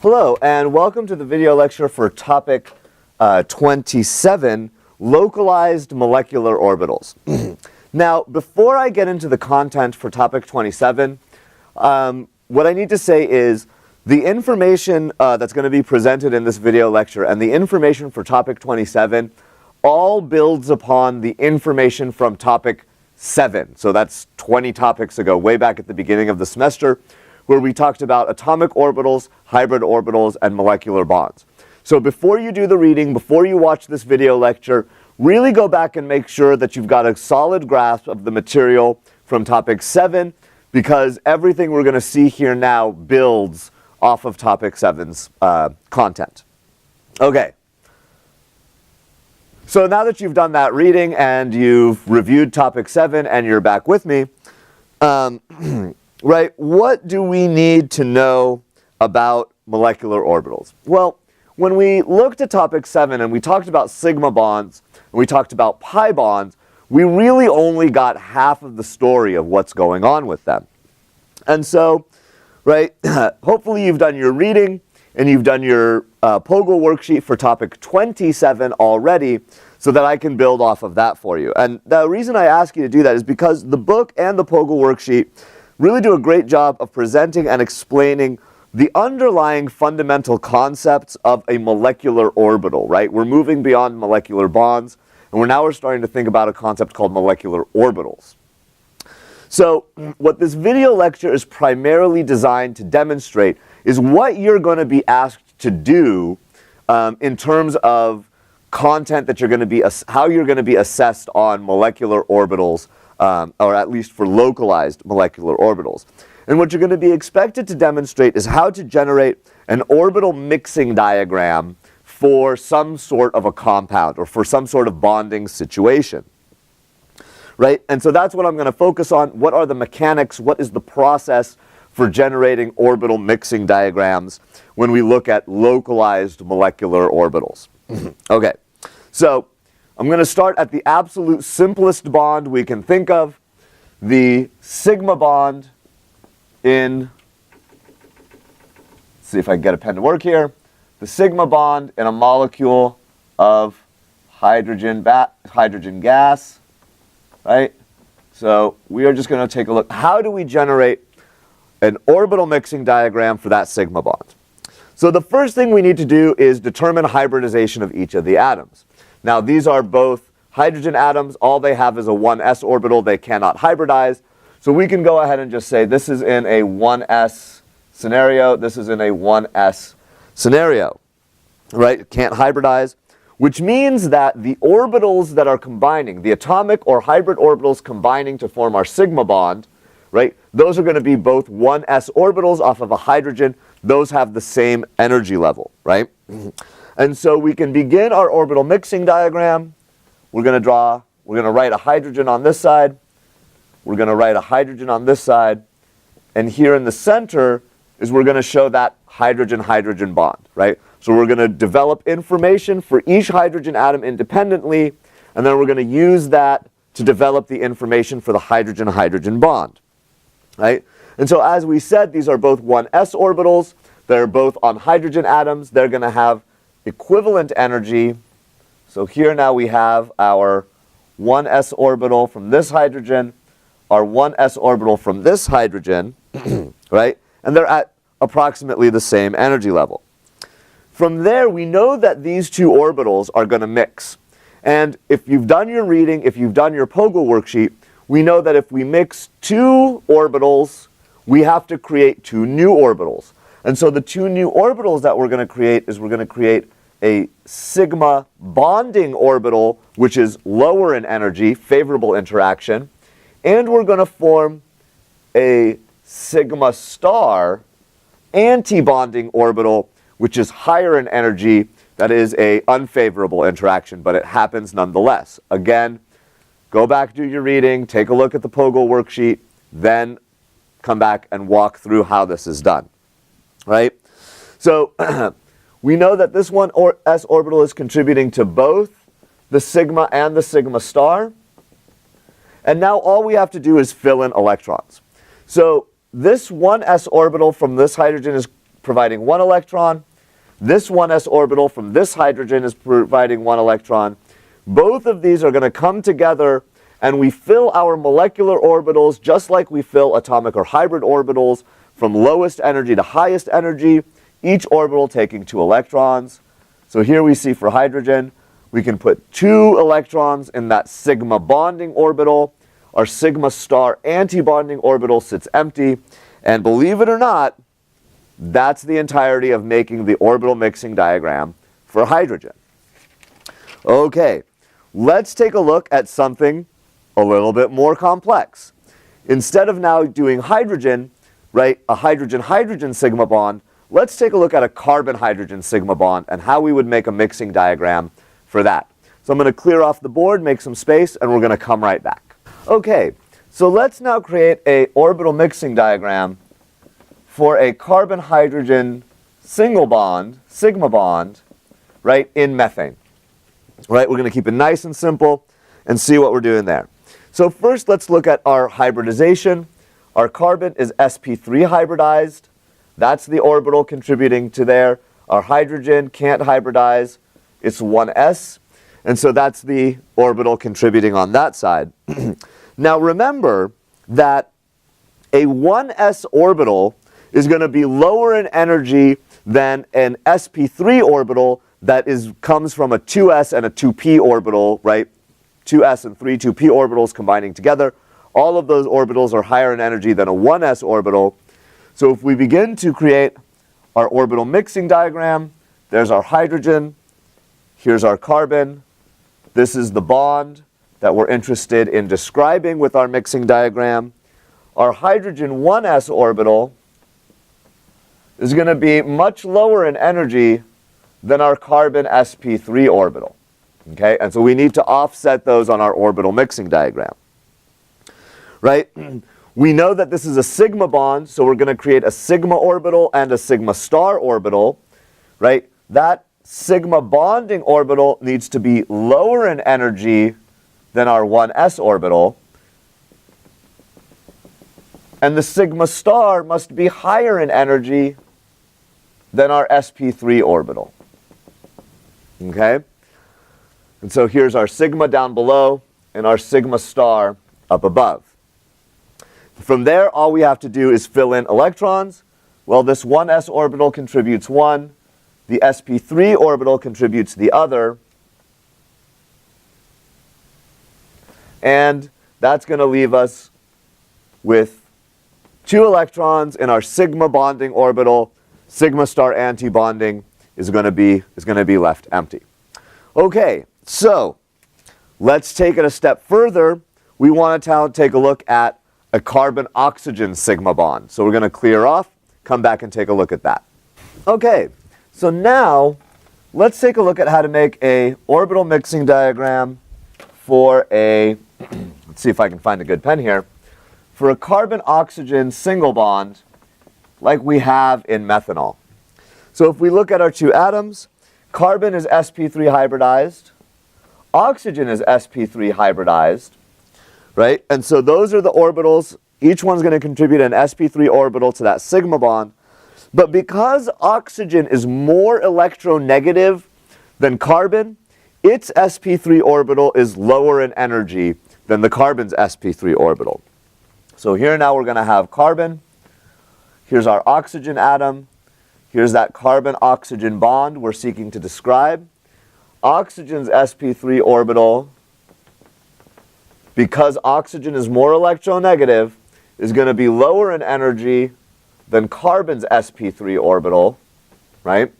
Hello, and welcome to the video lecture for topic 27, Localized Molecular Orbitals. Now, before I get into the content for topic 27, what I need to say is the information that's going to be presented in this video lecture and the information for topic 27 all builds upon the information from topic 7. So that's 20 topics ago, way back at the beginning of the semester, where we talked about atomic orbitals, hybrid orbitals, and molecular bonds. So before you do the reading, before you watch this video lecture, really go back and make sure that you've got a solid grasp of the material from topic 7, because everything we're going to see here now builds off of topic 7's content. Okay. So now that you've done that reading and you've reviewed topic 7 and you're back with me, right, what do we need to know about molecular orbitals? Well, when we looked at topic 7 and we talked about sigma bonds and we talked about pi bonds, we really only got half of the story of what's going on with them. And so, right, hopefully you've done your reading and you've done your POGO worksheet for topic 27 already, so that I can build off of that for you. And the reason I ask you to do that is because the book and the POGO worksheet really do a great job of presenting and explaining the underlying fundamental concepts of a molecular orbital, right? We're moving beyond molecular bonds, and we're starting to think about a concept called molecular orbitals. So what this video lecture is primarily designed to demonstrate is what you're going to be asked to do in terms of content that you're going to be, how you're going to be assessed on molecular orbitals, or at least for localized molecular orbitals. And what you're going to be expected to demonstrate is how to generate an orbital mixing diagram for some sort of a compound or for some sort of bonding situation. Right? And so that's what I'm going to focus on. What are the mechanics? What is the process for generating orbital mixing diagrams when we look at localized molecular orbitals? Okay. So I'm going to start at the absolute simplest bond we can think of, the sigma bond in, let's see if I can get a pen to work here, the sigma bond in a molecule of hydrogen gas, right? So we are just going to take a look. How do we generate an orbital mixing diagram for that sigma bond? So the first thing we need to do is determine hybridization of each of the atoms. Now these are both hydrogen atoms. All they have is a 1s orbital. They cannot hybridize. So we can go ahead and just say this is in a 1s scenario. This is in a 1s scenario. Right? Can't hybridize. Which means that the orbitals that are combining, the atomic or hybrid orbitals combining to form our sigma bond, right? Those are going to be both 1s orbitals off of a hydrogen. Those have the same energy level, right? And so we can begin our orbital mixing diagram. We're going to write a hydrogen on this side. We're going to write a hydrogen on this side. And here in the center is we're going to show that hydrogen-hydrogen bond, right? So we're going to develop information for each hydrogen atom independently, and then we're going to use that to develop the information for the hydrogen-hydrogen bond, right? And so as we said, these are both 1s orbitals. They're both on hydrogen atoms. They're going to have equivalent energy. So here now we have our 1s orbital from this hydrogen, our 1s orbital from this hydrogen, right? And they're at approximately the same energy level. From there, we know that these two orbitals are going to mix. And if you've done your reading, if you've done your POGO worksheet, we know that if we mix two orbitals, we have to create two new orbitals. And so the two new orbitals that we're going to create is we're going to create a sigma bonding orbital, which is lower in energy, favorable interaction, and we're going to form a sigma star anti-bonding orbital, which is higher in energy. That is a unfavorable interaction, but it happens nonetheless. Again, go back, do your reading, take a look at the POGO worksheet, then come back and walk through how this is done, right? So we know that this 1s orbital is contributing to both the sigma and the sigma star. And now all we have to do is fill in electrons. So this 1s orbital from this hydrogen is providing 1 electron. This 1s orbital from this hydrogen is providing 1 electron. Both of these are going to come together, and we fill our molecular orbitals just like we fill atomic or hybrid orbitals from lowest energy to highest energy, each orbital taking 2 electrons. So here we see for hydrogen, we can put 2 electrons in that sigma bonding orbital. Our sigma star antibonding orbital sits empty. And believe it or not, that's the entirety of making the orbital mixing diagram for hydrogen. Okay, let's take a look at something a little bit more complex. Instead of now doing hydrogen, right, a hydrogen-hydrogen sigma bond, let's take a look at a carbon-hydrogen sigma bond and how we would make a mixing diagram for that. So I'm going to clear off the board, make some space, and we're going to come right back. Okay, so let's now create an orbital mixing diagram for a carbon-hydrogen single bond, sigma bond, right, in methane. Right, we're going to keep it nice and simple and see what we're doing there. So first, let's look at our hybridization. Our carbon is sp3 hybridized. That's the orbital contributing to there. Our hydrogen can't hybridize. It's 1s. And so that's the orbital contributing on that side. Now remember that a 1s orbital is going to be lower in energy than an sp3 orbital that comes from a 2s and a 2p orbital, right? 2s and 3 2p orbitals combining together. All of those orbitals are higher in energy than a 1s orbital. So if we begin to create our orbital mixing diagram, there's our hydrogen, here's our carbon. This is the bond that we're interested in describing with our mixing diagram. Our hydrogen 1s orbital is going to be much lower in energy than our carbon sp3 orbital. Okay, and so we need to offset those on our orbital mixing diagram. Right? We know that this is a sigma bond, so we're going to create a sigma orbital and a sigma star orbital. Right? That sigma bonding orbital needs to be lower in energy than our 1s orbital. And the sigma star must be higher in energy than our sp3 orbital. Okay? And so here's our sigma down below and our sigma star up above. From there, all we have to do is fill in electrons. Well, this 1s orbital contributes 1. The sp3 orbital contributes the other. And that's going to leave us with 2 electrons in our sigma bonding orbital. Sigma star antibonding is going to be left empty. Okay, so let's take it a step further. We want to take a look at a carbon-oxygen sigma bond. So we're going to clear off, come back and take a look at that. Okay, so now let's take a look at how to make a orbital mixing diagram for a, let's see if I can find a good pen here, for a carbon-oxygen single bond like we have in methanol. So if we look at our 2 atoms, carbon is sp3 hybridized, oxygen is sp3 hybridized, right? And so those are the orbitals. Each one's going to contribute an sp3 orbital to that sigma bond. But because oxygen is more electronegative than carbon, its sp3 orbital is lower in energy than the carbon's sp3 orbital. So here now we're going to have carbon. Here's our oxygen atom. Here's that carbon-oxygen bond we're seeking to describe. Oxygen's sp3 orbital, because oxygen is more electronegative, is going to be lower in energy than carbon's sp3 orbital, right?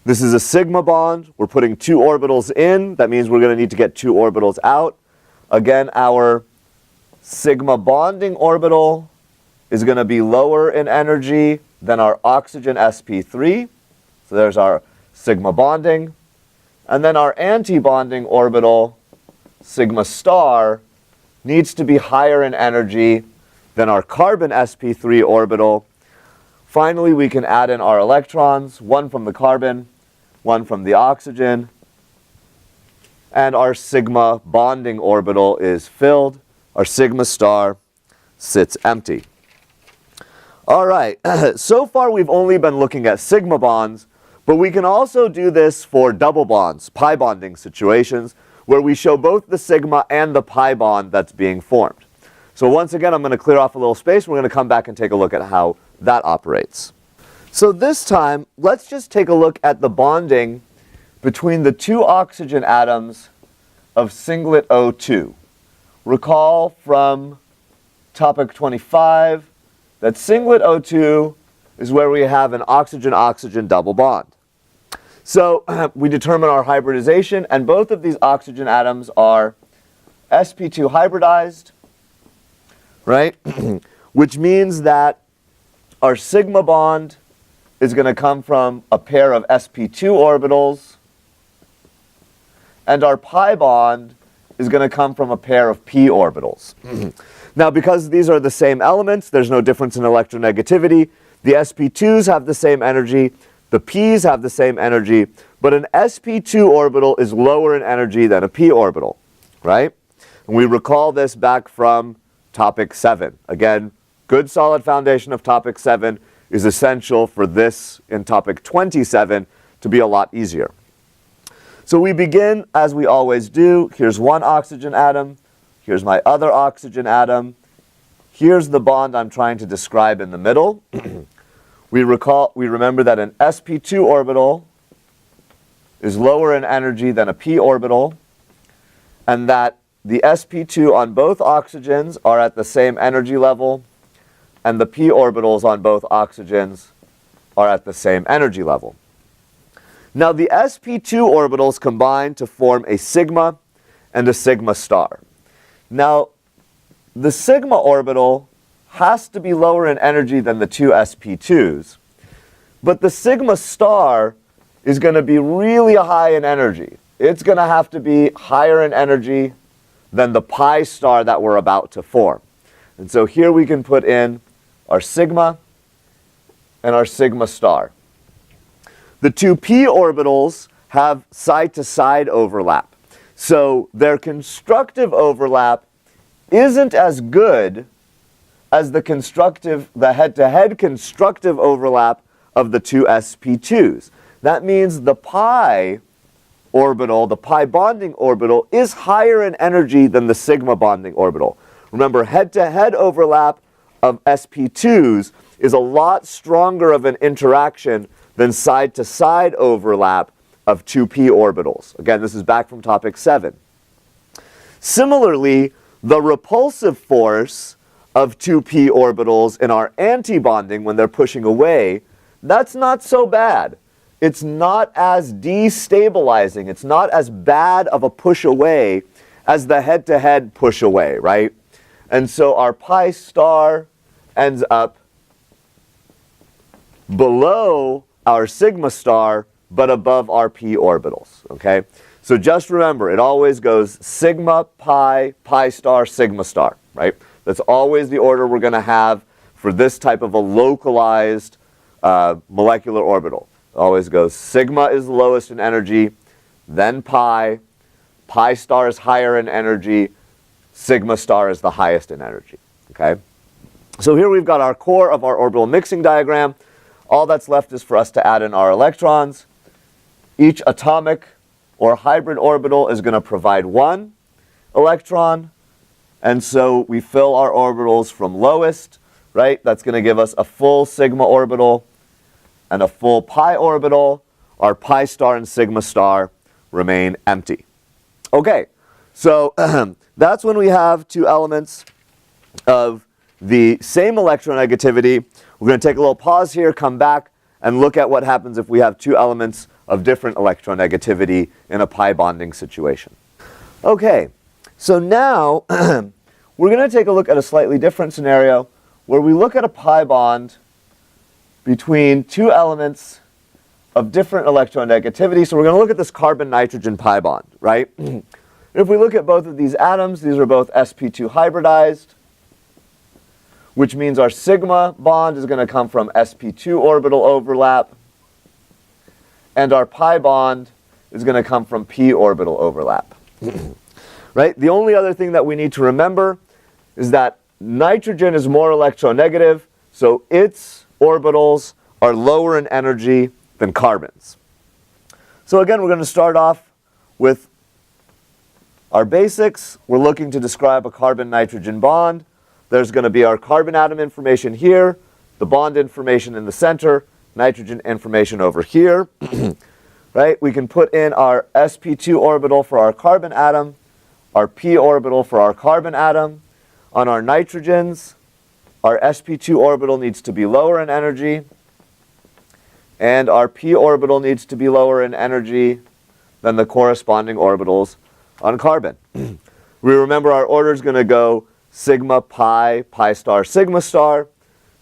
This is a sigma bond. We're putting 2 orbitals in. That means we're going to need to get 2 orbitals out. Again, our sigma bonding orbital is going to be lower in energy than our oxygen sp3. So there's our sigma bonding. And then our anti-bonding orbital, sigma star, needs to be higher in energy than our carbon sp3 orbital. Finally, we can add in our electrons, 1 from the carbon, 1 from the oxygen. And our sigma bonding orbital is filled. Our sigma star sits empty. All right, so far we've only been looking at sigma bonds, but we can also do this for double bonds, pi bonding situations, where we show both the sigma and the pi bond that's being formed. So once again, I'm going to clear off a little space. We're going to come back and take a look at how that operates. So this time, let's just take a look at the bonding between the two oxygen atoms of singlet O2. Recall from topic 25 that singlet O2 is where we have an oxygen-oxygen double bond. So we determine our hybridization, and both of these oxygen atoms are sp2 hybridized, right? Which means that our sigma bond is going to come from a pair of sp2 orbitals, and our pi bond is going to come from a pair of p orbitals. Now, because these are the same elements, there's no difference in electronegativity. The sp2s have the same energy, the p's have the same energy, but an sp2 orbital is lower in energy than a p orbital, right? And we recall this back from topic 7. Again, good solid foundation of topic 7 is essential for this in topic 27 to be a lot easier. So we begin as we always do. Here's one oxygen atom. Here's my other oxygen atom. Here's the bond I'm trying to describe in the middle. We remember that an sp2 orbital is lower in energy than a p orbital, and that the sp2 on both oxygens are at the same energy level, and the p orbitals on both oxygens are at the same energy level. Now, the sp2 orbitals combine to form a sigma and a sigma star. Now, the sigma orbital has to be lower in energy than the two sp2s, but the sigma star is going to be really high in energy. It's going to have to be higher in energy than the pi star that we're about to form. And so here we can put in our sigma and our sigma star. The two p orbitals have side-to-side overlap. So their constructive overlap isn't as good as the head-to-head constructive overlap of the two sp2s. That means the pi orbital, the pi bonding orbital, is higher in energy than the sigma bonding orbital. Remember, head-to-head overlap of sp2s is a lot stronger of an interaction than side-to-side overlap of two p orbitals. Again, this is back from topic 7. Similarly, the repulsive force of two p orbitals in our antibonding when they're pushing away, that's not so bad. It's not as destabilizing. It's not as bad of a push away as the head-to-head push away, right? And so our pi star ends up below our sigma star, but above our p orbitals, okay? So just remember, it always goes sigma, pi, pi star, sigma star, right? That's always the order we're going to have for this type of a localized molecular orbital. It always goes sigma is lowest in energy, then pi star is higher in energy, sigma star is the highest in energy, okay? So here we've got our core of our orbital mixing diagram. All that's left is for us to add in our electrons. Each atomic or hybrid orbital is going to provide one electron. And so we fill our orbitals from lowest, right? That's going to give us a full sigma orbital and a full pi orbital. Our pi star and sigma star remain empty. Okay, so that's when we have two elements of the same electronegativity. We're going to take a little pause here, come back, and look at what happens if we have two elements of different electronegativity in a pi bonding situation. Okay, so now we're going to take a look at a slightly different scenario where we look at a pi bond between two elements of different electronegativity. So we're going to look at this carbon-nitrogen pi bond, right? If we look at both of these atoms, these are both sp2 hybridized, which means our sigma bond is going to come from sp2 orbital overlap, and our pi bond is going to come from p orbital overlap. Right? The only other thing that we need to remember is that nitrogen is more electronegative, So its orbitals are lower in energy than carbon's. So again, we're going to start off with our basics. We're looking to describe a carbon-nitrogen bond. There's going to be our carbon atom information here, the bond information in the center, nitrogen information over here. Right? We can put in our sp2 orbital for our carbon atom, our p orbital for our carbon atom. On our nitrogens, our sp2 orbital needs to be lower in energy, and our p orbital needs to be lower in energy than the corresponding orbitals on carbon. We remember our order is going to go sigma, pi, pi star, sigma star.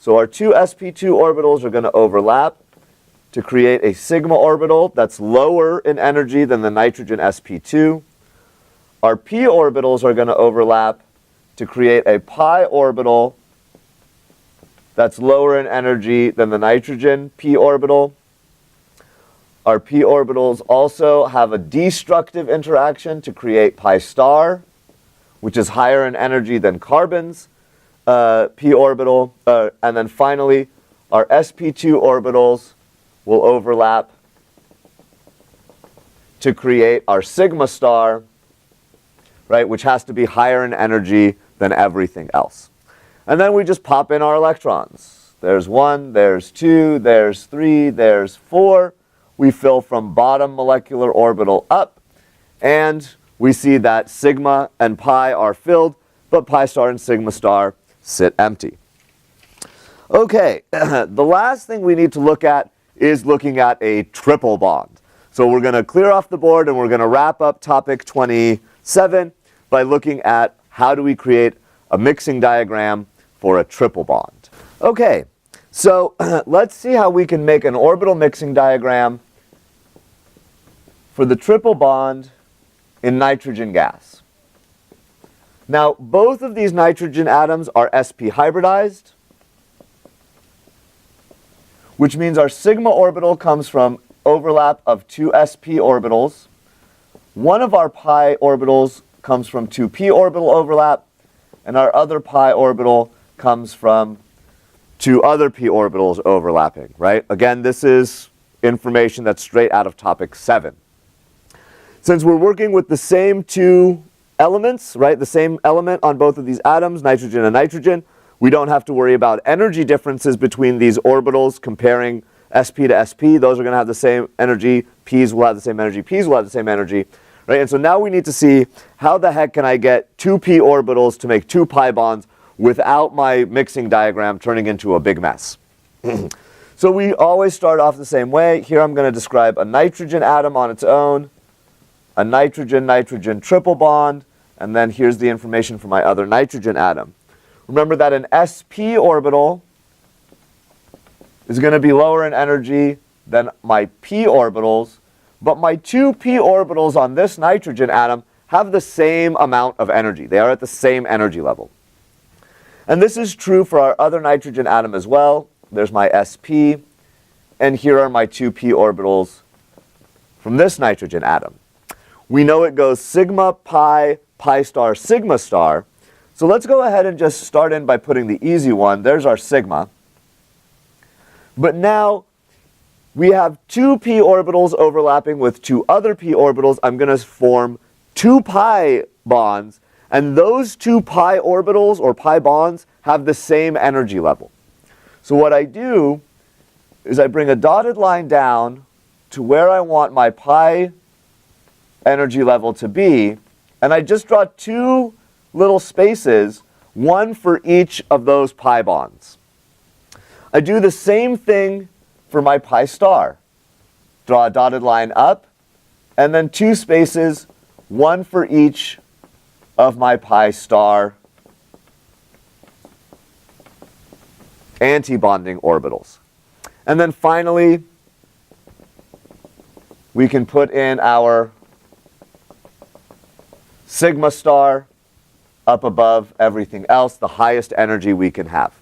So our two sp2 orbitals are going to overlap to create a sigma orbital that's lower in energy than the nitrogen sp2. Our p orbitals are going to overlap to create a pi orbital that's lower in energy than the nitrogen p orbital. Our p orbitals also have a destructive interaction to create pi star, which is higher in energy than carbon's p orbital. And then finally, our sp2 orbitals will overlap to create our sigma star, right, which has to be higher in energy than everything else. And then we just pop in our electrons. There's 1, there's 2, there's 3, there's 4. We fill from bottom molecular orbital up, and we see that sigma and pi are filled, but pi star and sigma star sit empty. Okay, the last thing we need to look at is looking at a triple bond. So we're going to clear off the board and we're going to wrap up topic 27 by looking at how do we create a mixing diagram for a triple bond. Okay, so let's see how we can make an orbital mixing diagram for the triple bond in nitrogen gas. Now, both of these nitrogen atoms are sp hybridized, which means our sigma orbital comes from overlap of two sp orbitals. One of our pi orbitals comes from two p orbital overlap, and our other pi orbital comes from two other p orbitals overlapping, right? Again, this is information that's straight out of topic 7. Since we're working with the same two elements, right, the same element on both of these atoms, nitrogen and nitrogen, we don't have to worry about energy differences between these orbitals comparing sp to sp. Those are going to have the same energy. P's will have the same energy. P's will have the same energy. Right? And so now we need to see how the heck can I get two p orbitals to make two pi bonds without my mixing diagram turning into a big mess. So we always start off the same way. Here I'm going to describe a nitrogen atom on its own, a nitrogen-nitrogen triple bond, and then here's the information for my other nitrogen atom. Remember that an sp orbital is going to be lower in energy than my p orbitals, but my two p orbitals on this nitrogen atom have the same amount of energy. They are at the same energy level. And this is true for our other nitrogen atom as well. There's my sp, and here are my two p orbitals from this nitrogen atom. We know it goes sigma, pi, pi star, sigma star. So let's go ahead and just start in by putting the easy one. There's our sigma. But now we have two p orbitals overlapping with two other p orbitals. I'm going to form two pi bonds, and those two pi orbitals or pi bonds have the same energy level. So what I do is I bring a dotted line down to where I want my pi energy level to be, and I just draw two little spaces, one for each of those pi bonds. I do the same thing for my pi star. Draw a dotted line up, and then two spaces, one for each of my pi star antibonding orbitals. And then finally, we can put in our sigma star up above everything else, the highest energy we can have.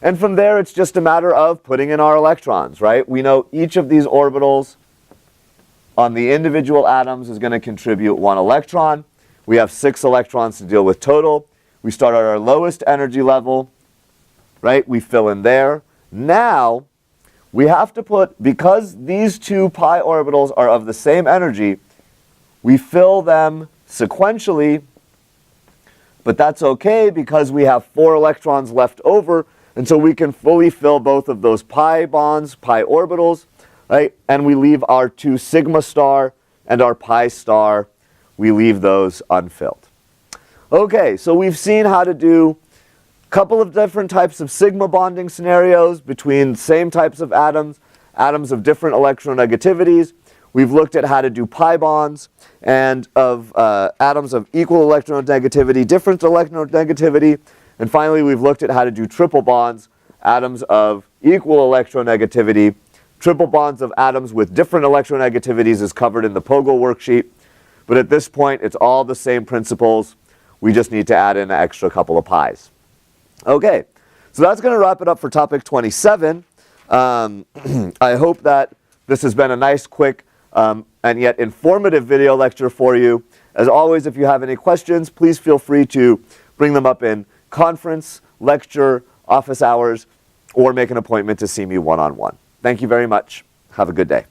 And from there, it's just a matter of putting in our electrons, right? We know each of these orbitals on the individual atoms is going to contribute 1 electron. We have 6 electrons to deal with total. We start at our lowest energy level, right? We fill in there. Now, we have to put, because these two pi orbitals are of the same energy, we fill them sequentially, but that's okay because we have 4 electrons left over, and so we can fully fill both of those pi bonds, pi orbitals, right? And we leave our 2 sigma star and our pi star, we leave those unfilled. Okay, so we've seen how to do a couple of different types of sigma bonding scenarios between same types of atoms, atoms of different electronegativities. We've looked at how to do pi bonds and of atoms of equal electronegativity, different electronegativity. And finally, we've looked at how to do triple bonds, atoms of equal electronegativity. Triple bonds of atoms with different electronegativities is covered in the POGIL worksheet. But at this point, it's all the same principles. We just need to add in an extra couple of pi's. Okay, so that's going to wrap it up for topic 27. I hope that this has been a nice, quick, and yet informative video lecture for you. As always, if you have any questions, please feel free to bring them up in conference, lecture, office hours, or make an appointment to see me one-on-one. Thank you very much. Have a good day.